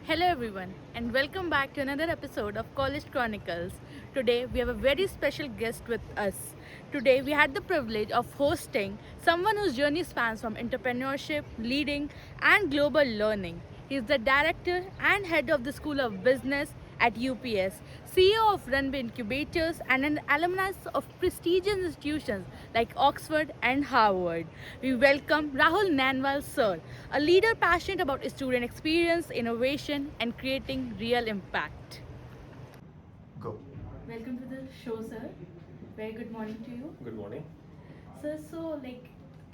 Hello everyone and welcome back to another episode of College Chronicles. Today we have a very special guest with us. Today we had the privilege of hosting someone whose journey spans from entrepreneurship, leading and global learning. He is the director and head of the School of Business at UPS, CEO of Runway Incubators and an alumnus of prestigious institutions like Oxford and Harvard. We welcome Rahul Nainwal sir, a leader passionate about student experience, innovation and creating real impact. Go. Welcome to the show sir. Very good morning to you. Good morning. Sir,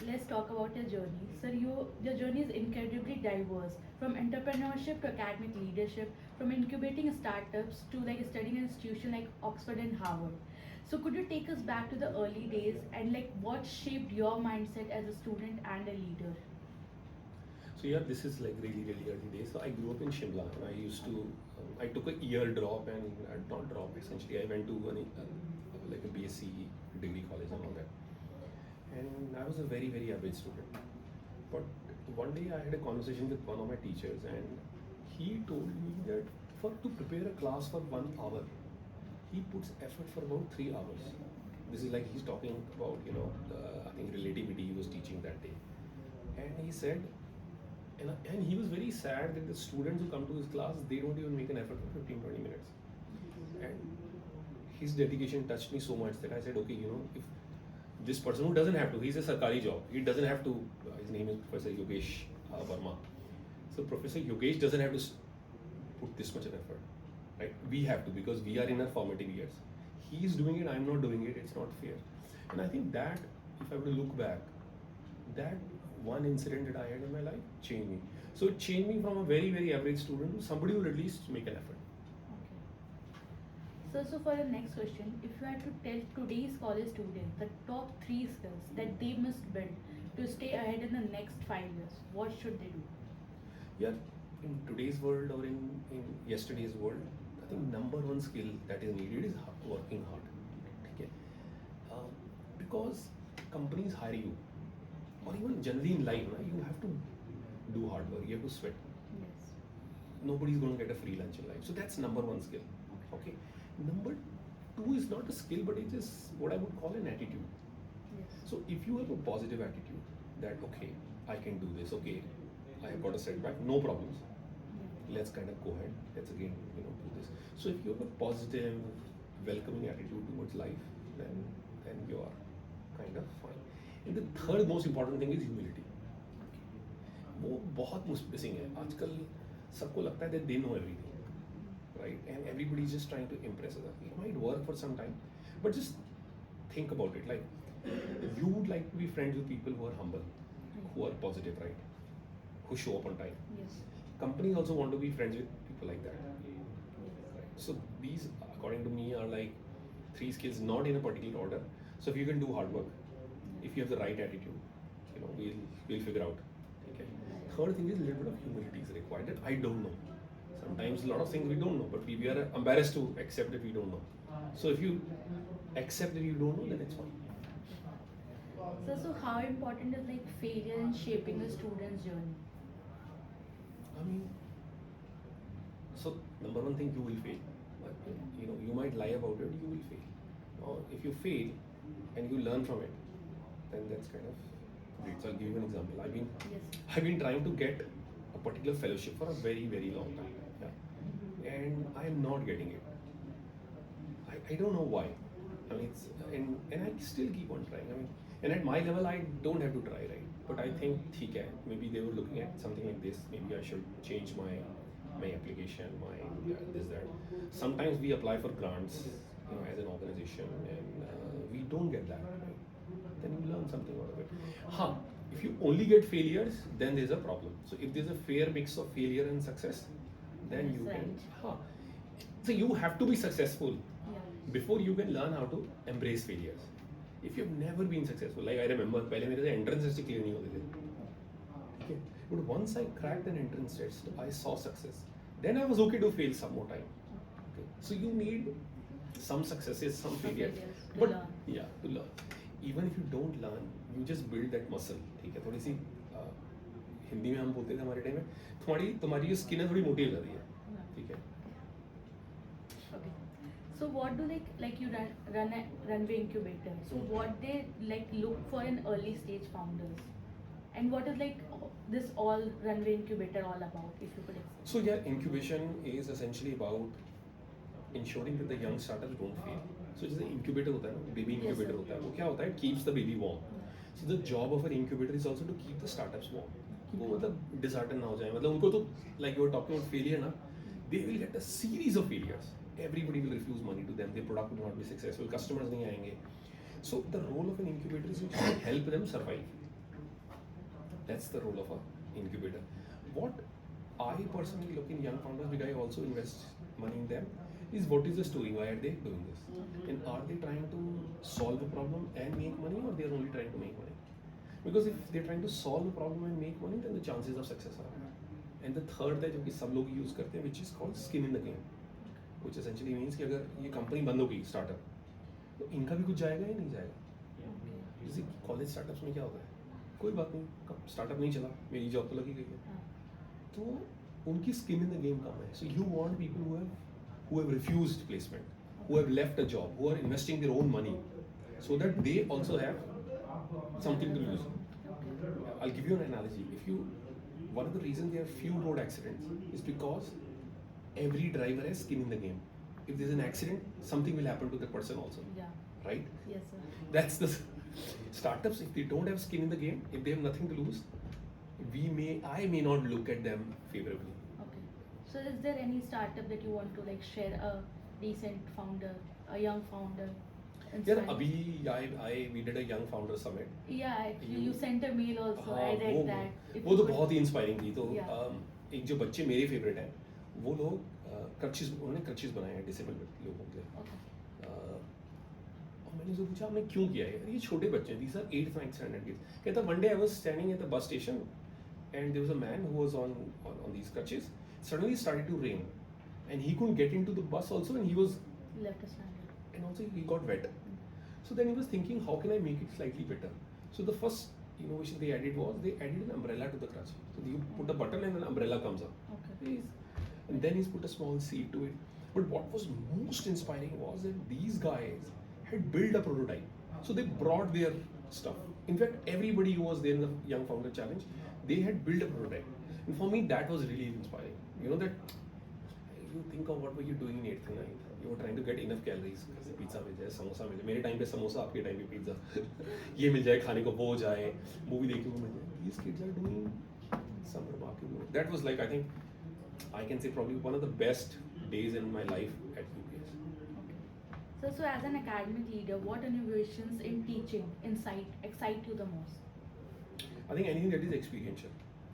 let's talk about your journey. Sir, your journey is incredibly diverse, from entrepreneurship to academic leadership, from incubating startups to studying in an institution like Oxford and Harvard. So could you take us back to the early days and what shaped your mindset as a student and a leader? So yeah, this is like really early days. So I grew up in Shimla, and I used to, I took a year drop, and not drop essentially. I went to like a BSc degree college and all that, and I was a very average student. But one day I had a conversation with one of my teachers, and he told me that for to prepare a class for 1 hour, he puts effort for about 3 hours. This is like he's talking about I think relativity he was teaching that day, and he said. And he was very sad that the students who come to his class, they don't even make an effort for 15-20 minutes. And his dedication touched me so much that I said, okay, if this person who doesn't have to, he's a sarkari job, he doesn't have to, his name is Professor Yogesh Verma. So Professor Yogesh doesn't have to put this much of effort, right? We have to, because we are in our formative years. He's doing it, I'm not doing it, it's not fair. And I think that, if I were to look back, that one incident that I had in my life changed me. So it changed me from a very average student to somebody who would at least make an effort. Okay. So for the next question, if you had to tell today's college students the top three skills that they must build to stay ahead in the next 5 years, what should they do? Yeah, in today's world or in yesterday's world, I think number one skill that is needed is working hard. Okay? Because companies hire you, or even generally in life, you have to do hard work, you have to sweat. Yes. Nobody's going to get a free lunch in life. So that's number one skill. Okay. Number two is not a skill, but it is what I would call an attitude. Yes. So if you have a positive attitude that, okay, I can do this, okay, I have got a setback, no problems. Let's kind of go ahead. Let's again, do this. So if you have a positive, welcoming attitude towards life, then you are kind of fine. And the third most important thing is humility. वो बहुत missing है आजकल. सबको लगता है that they know everything, right? And everybody is just trying to impress others. It might work for some time, but just think about it. Like, you would like to be friends with people who are humble, who are positive, right? Who show up on time. Yes. Companies also want to be friends with people like that. Right? So these, according to me, are like three skills, not in a particular order. So if you can do hard work, if you have the right attitude, we'll figure out. Okay. Third thing is a little bit of humility is required. That I don't know. Sometimes a lot of things we don't know, but we are embarrassed to accept that we don't know. So if you accept that you don't know, then it's fine. So how important is failure in shaping a student's journey? I mean, so number one thing, you will fail. But, you might lie about it, you will fail. Or if you fail and you learn from it, then that's kind of great. So I'll give you an example. I've been trying to get a particular fellowship for a very long time. Yeah. And I am not getting it. I don't know why. I mean, and I still keep on trying. I mean, and at my level, I don't have to try, right? But I think, theek hai, maybe they were looking at something like this. Maybe I should change my application, this that. Sometimes we apply for grants, as an organization, and we don't get that. Right? Then you learn something out of it. If you only get failures, then there's a problem. So if there's a fair mix of failure and success, then you can. So you have to be successful before you can learn how to embrace failures. If you've never been successful, like I remember, पहले मेरे से entrance test clear नहीं होते थे. Okay. But once I cracked an entrance test, I saw success. Then I was okay to fail some more time. Okay. So you need some successes, some failures, but to learn. Even if you don't learn, you just build that muscle. ठीक है, थोड़ी सी हिंदी में हम बोलते थे हमारे time में, तुम्हारी जो स्किन है थोड़ी मोटी हो जाती है, ठीक है. Okay. So what do they like you run a runway incubator? So what they like look for in early stage founders, and what is like this all runway incubator all about? If you could explain. So yeah, incubation is essentially about ensuring that the young startups don't fail. So जैसे incubator होता है ना, baby Yes, incubator sir. होता है, वो क्या होता है, keeps the baby warm. So the job of an incubator is also to keep the startups warm. कि वो मतलब disheartened ना हो जाए, मतलब उनको तो like you were talking about failure ना, they will get a series of failures. Everybody will refuse money to them. Their product will not be successful. Customers नहीं आएंगे. So the role of an incubator is to help them survive. That's the role of an incubator. What I personally look in young founders, because I also invest money in them, is what is the story? Why are they doing this? And are they trying to solve a problem and make money, or they are only trying to make money? Because if they're trying to solve a problem and make money, then the chances of success are high. And the third है जो कि सब लोग use करते हैं, which is called skin in the game, which essentially means कि अगर ये कंपनी बंद हो गई स्टार्टअप, तो इनका भी कुछ जाएगा या नहीं जाएगा. जैसे कॉलेज स्टार्टअप्स में क्या होता है, कोई बात नहीं, स्टार्टअप नहीं चला, मेरी जॉब तो लगी गई है, तो उनकी स्किन इन द गेम कम है. So you want people who have refused placement, who have left a job, who are investing their own money, so that they also have something to lose. I'll give you an analogy. One of the reasons there are few road accidents is because every driver has skin in the game. If there's an accident, something will happen to the person also. Yeah. Right? Yes, sir. That's the startups. If they don't have skin in the game, if they have nothing to lose, I may not look at them favorably. Okay. So is there any startup that you want to like share a recent founder, a young founder? यार inspiring? अभी we did a young founder summit. Yeah, actually you sent a mail also. हाँ, I read वो that. If वो you तो could- बहुत ही inspiring थी. तो Yeah. एक जो बच्चे मेरे फेवरेट हैं, वो लोग क्रचेस, उन्होंने क्रचेस बनाए हैं डिसेबल लोगों के लिए. Okay. और मैंने जो पूछा आपने क्यों किया है, यार ये छोटे बच्चे हैं, these are 8th 9th standard kids. कहता one day I was standing at the bus station and there was a man who was on these crutches. Suddenly it started to rain and he couldn't get into the bus also, and he was, Left a standard. and also he got wet. So then he was thinking, how can I make it slightly better? So the first innovation they added was they added an umbrella to the crutch. So you put a button and an umbrella comes up. Okay. And then he's put a small seat to it. But what was most inspiring was that these guys had built a prototype. So they brought their stuff. In fact, everybody who was there in the Young Founder Challenge, they had built a prototype. And for me, that was really inspiring. You know that you think of what were you doing in 8th and 9th. You were trying to get enough calories. Pizza मिल जाए, समोसा मिल जाए. मेरे time पे समोसा, आपके time पे pizza. ये मिल जाए खाने को, वो जाए, मूवी देखने को मिल जाए. These kids are doing some remarkable. That was like, I think, I can say probably one of the best days in my life at UPS. Okay. So as an academic leader, what innovations in teaching excite you the most? I think anything that is experiential,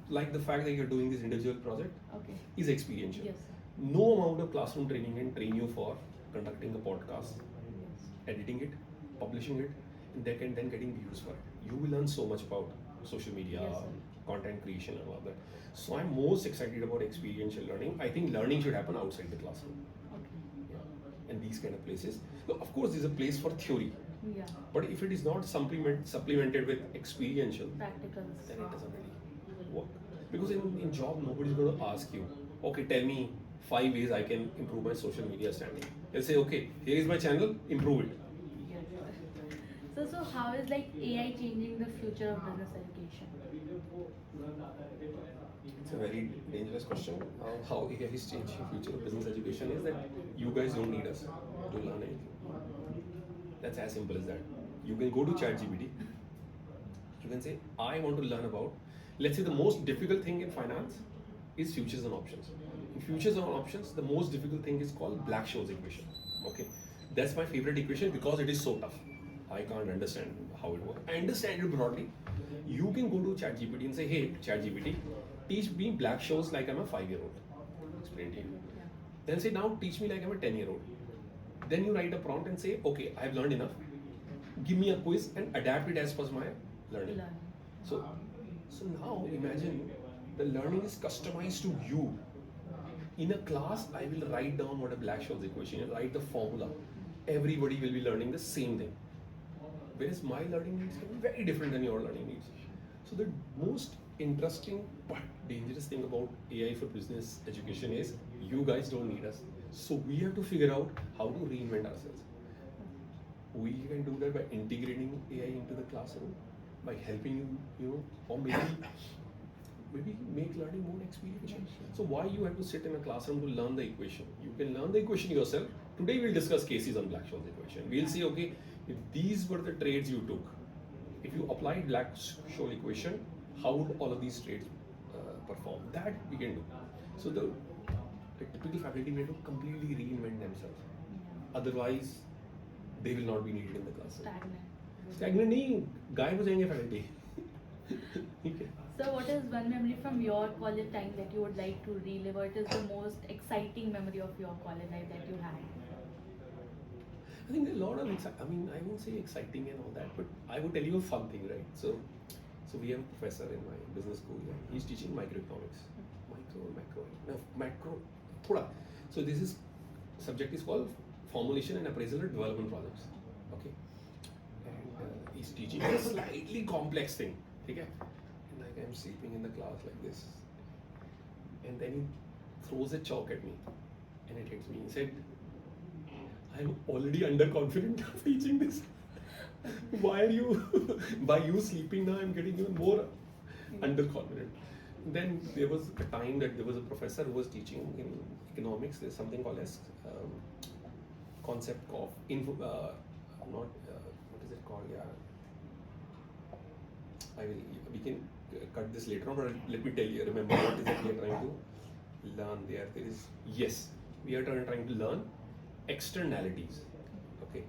like the fact that you're doing this individual project, Okay. is experiential. Yes, sir. No amount of classroom training can train you for conducting a podcast, Yes. editing it, publishing it, and then getting views for it. You will learn so much about social media, Yes, sir. content creation, and all that. So I'm most excited about experiential learning. I think learning should happen outside the classroom. Okay. And these kind of places. So of course, there's a place for theory, Yeah. but if it is not supplemented with experiential, Practicals. then it doesn't really work. Because in job, nobody's going to ask you, okay, tell me 5 ways I can improve my social media standing. They'll say, okay, here is my channel, improve it. Yes. So how is like AI changing the future of business education? It's a very dangerous question. How AI is changing the future of business education is that you guys don't need us to learn anything. That's as simple as that. You can go to ChatGPT. You can say, I want to learn about, let's say the most difficult thing in finance is futures and options. In futures and options, the most difficult thing is called Black-Scholes equation. Okay, that's my favorite equation because it is so tough. I can't understand how it works. I understand it broadly. You can go to ChatGPT and say, hey, ChatGPT, teach me Black-Scholes like I'm a 5-year-old. Explain to you. Then say, now teach me like I'm a 10-year-old. Then you write a prompt and say, okay, I've learned enough. Give me a quiz and adapt it as per my learning. So now imagine the learning is customized to you. In a class, I will write down what a Black-Scholes equation is, write the formula. Everybody will be learning the same thing. Whereas my learning needs can be very different than your learning needs. So the most interesting but dangerous thing about AI for business education is you guys don't need us. So we have to figure out how to reinvent ourselves. We can do that by integrating AI into the classroom, by helping you, or maybe make learning more experiential. So why you have to sit in a classroom to learn the equation? You can learn the equation yourself. Today we'll discuss cases on Black-Scholes equation. We'll see, okay, if these were the trades you took, if you applied Black-Scholes equation, how would all of these trades perform? That we can do. So the typical faculty may have to completely reinvent themselves. Otherwise, they will not be needed in the classroom. Stagnant नहीं, गायब हो जाएंगे faculty. ठीक है. So what is one memory from your college time that you would like to relive? What is the most exciting memory of your college life that you had? I think there are a lot of I mean, I won't say exciting and all that, but I would tell you a fun thing, right? So we have a professor in my business school. He's teaching microeconomics, macro, thoda. So this subject is called formulation and appraisal and development projects. Okay, and he's teaching a slightly complex thing. Okay, and like I'm sleeping in the class like this, and then he throws a chalk at me, and it hits me. He said, I'm already underconfident of teaching this. Why are you, by you sleeping now, I'm getting even more underconfident. Then there was a time that there was a professor who was teaching in economics. There's something called as concept of what is it called? Yeah, we can cut this later on, but let me tell you, remember what is it we are trying to learn there. We are trying to learn externalities. Okay,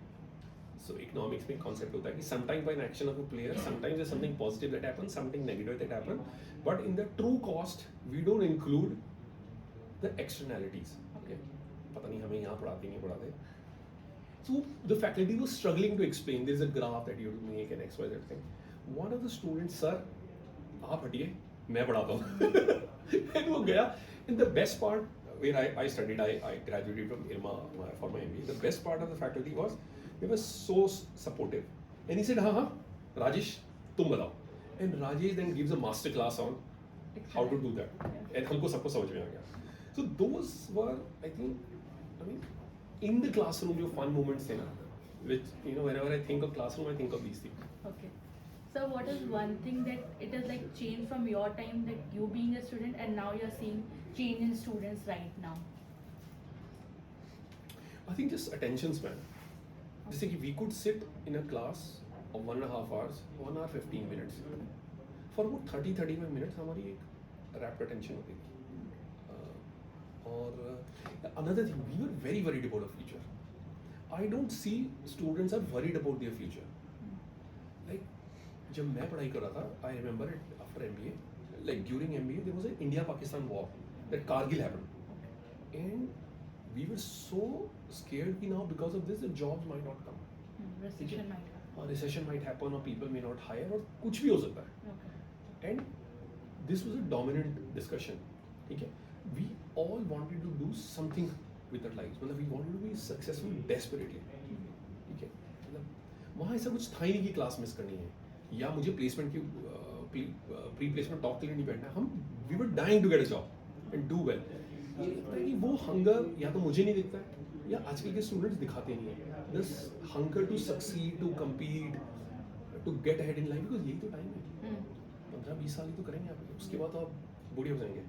so economics में concept होता है कि sometimes by an action of a player, sometimes there's something positive that happens, something negative that happens, but in the true cost we don't include the externalities. Okay, पता नहीं हमें यहाँ पढ़ाते नहीं पढ़ाते. So the faculty was struggling to explain. There's a graph that you have to make an XYZ thing. One of the students, sir, आप हटिए, मैं पढ़ाता हूँ. And वो गया. And the best part, where I studied, I graduated from IRMA for my MBA. The best part of the faculty was they were so supportive. And he said, हाँ, Rajesh, तुम बताओ. And Rajesh then gives a master class on how to do that. And हमको सबको समझ में आ गया. So those were, I mean, in the classroom, जो fun moments थे ना, which, whenever I think of classroom, I think of these things. Okay. So what is one thing that it has like changed from your time, that you being a student and now you're seeing change in students right now? I think just attention span. जैसे कि we could sit in a class of 1.5 hours, 1 hour 15 minutes. For about 30-35 minutes हमारी एक rapt attention होती थी. और another thing, we were very worried about our future. I don't see students are worried about their future. Like जब मैं पढ़ाई कर रहा था, I remember it after MBA. Like during MBA, there was an India-Pakistan war that Kargil happened, and we were so scared that now because of this, the jobs might not come. Recession might happen. Recession might happen, or people may not hire, or कुछ भी हो सकता है. Okay. And this was a dominant discussion. ठीक है? We all wanted to do something with our lives. मतलब we wanted to be successful desperately. ठीक है? मतलब वहाँ ऐसा कुछ था ही नहीं कि क्लास मिस करनी है, या मुझे प्लेसमेंट की प्री प्लेसमेंट टॉक के लिए नहीं बैठना. हम we were dying to get a job and do well. ये लगता है कि वो हंगर या तो मुझे नहीं दिखता है, या आजकल के स्टूडेंट्स दिखाते नहीं है. This hunger to succeed, to compete, to get ahead in life, because यही तो टाइम है. 15-20 साल ही तो करेंगे आप, उसके बाद तो आप बूढ़े हो जाएंगे,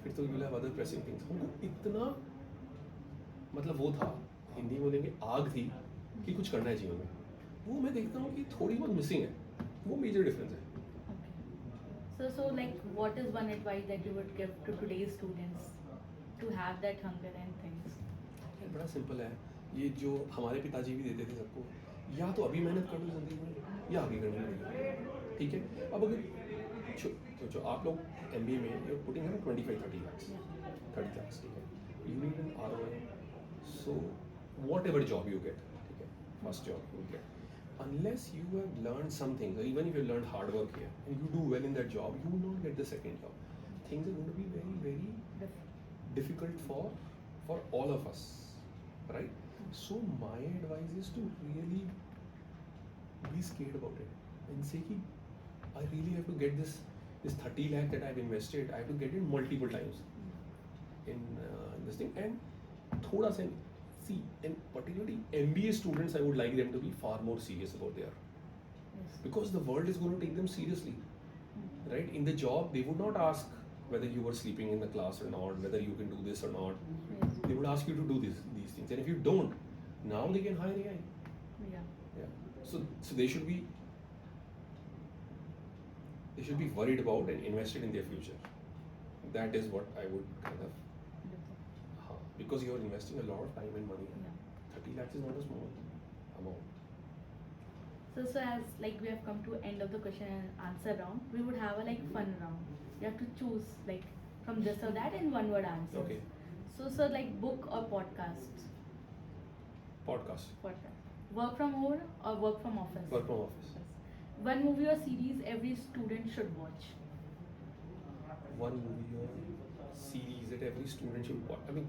फिर तो you have other pressing things. हमको इतना मतलब वो था, हिंदी बोलेंगे आग थी कि कुछ करना है जीवन में. वो मैं देखता हूँ कि थोड़ी बहुत मिसिंग है. वो मेजर डिफरेंस है. So like what is one advice that you would give to today's students to have that hunger and things? बड़ा सिंपल है. ये जो हमारे पिताजी भी देते थे सबको, या तो अभी मेहनत कर लो जिंदगी में, या आगे करनी पड़ेगी. ठीक है? अब अगर जो आप लोग MBA में you're putting in 25-30 lakhs, 30 lakhs, ठीक है? You need an ROI. So whatever job you get, ठीक है? First job you get, unless you have learned something, or even if you learned hard work here and you do well in that job, you will not get the second job. Things are going to be very, very difficult for all of us, right? So my advice is to really be scared about it and say कि I really have to get this this 30 lakh that I've invested, I have to get it multiple times in this thing. And thoda sa, see, and particularly MBA students, I would like them to be far more serious about their, because the world is going to take them seriously, right? In the job, they would not ask whether you were sleeping in the class or not, whether you can do this or not. They would ask you to do these things, and if you don't, now they can hire AI. Yeah. So they should be worried about and invested in their future. That is what I would kind of, because you are investing a lot of time and money. 30 lakhs is not a small amount. So as like we have come to end of the question and answer round, we would have a like fun round. You have to choose like from this or that in one word answers. Okay. So like book or podcast? Podcast. Work from home or work from office? Work from office. One movie or series every student should watch? One movie or series that every student should watch. I mean,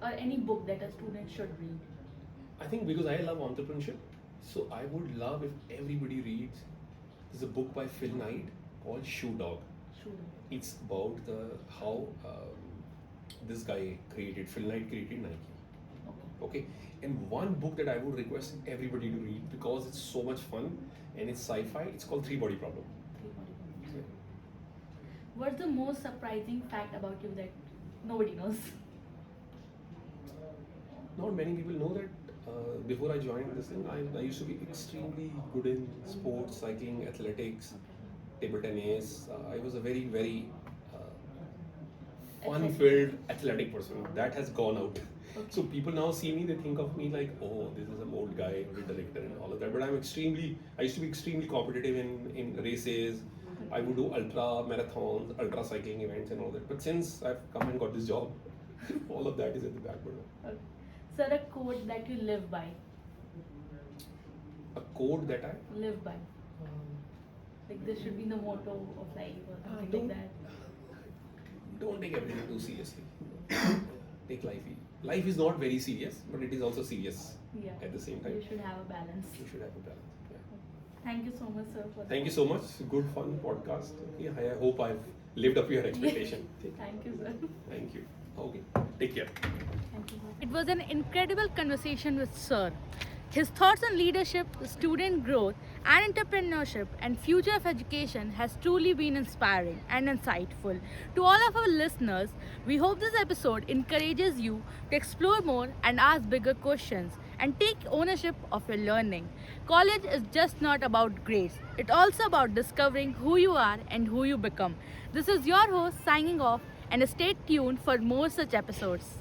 Or any book that a student should read? I think because I love entrepreneurship, so I would love if everybody reads. There's a book by Phil Knight called Shoe Dog. Sure. It's about how this guy Phil Knight created Nike. Okay, and one book that I would request everybody to read because it's so much fun and it's sci-fi. It's called Three Body Problem. Yeah. What's the most surprising fact about you that nobody knows? Not many people know that before I joined this thing, I used to be extremely good in sports, cycling, athletics, table tennis. I was a very, very fun-filled athletic person. That has gone out. Okay. So people now see me, they think of me like, oh, this is an old guy, old director and all of that. But I used to be extremely competitive in races. I would do ultra marathons, ultra cycling events and all that. But since I've come and got this job, all of that is at the back burner. Okay. Sir, a quote that you live by? A code that I Live by. Like this should be the motto of life or something don't- like that. don't take everything too seriously. Take life easy. Life is not very serious, but it is also serious Yeah. at the same time. You should have a balance. You should have a balance. Yeah. Thank you so much, sir, for Thank you so much. Good fun podcast. Yeah, I hope I've lived up to your expectation. Thank you, sir. Thank you. Okay. Take care. Thank you. It was an incredible conversation with Sir. His thoughts on leadership, student growth, and entrepreneurship and future of education has truly been inspiring and insightful. To all of our listeners, we hope this episode encourages you to explore more and ask bigger questions and take ownership of your learning. College is just not about grades. It's also about discovering who you are and who you become. This is your host signing off, and stay tuned for more such episodes.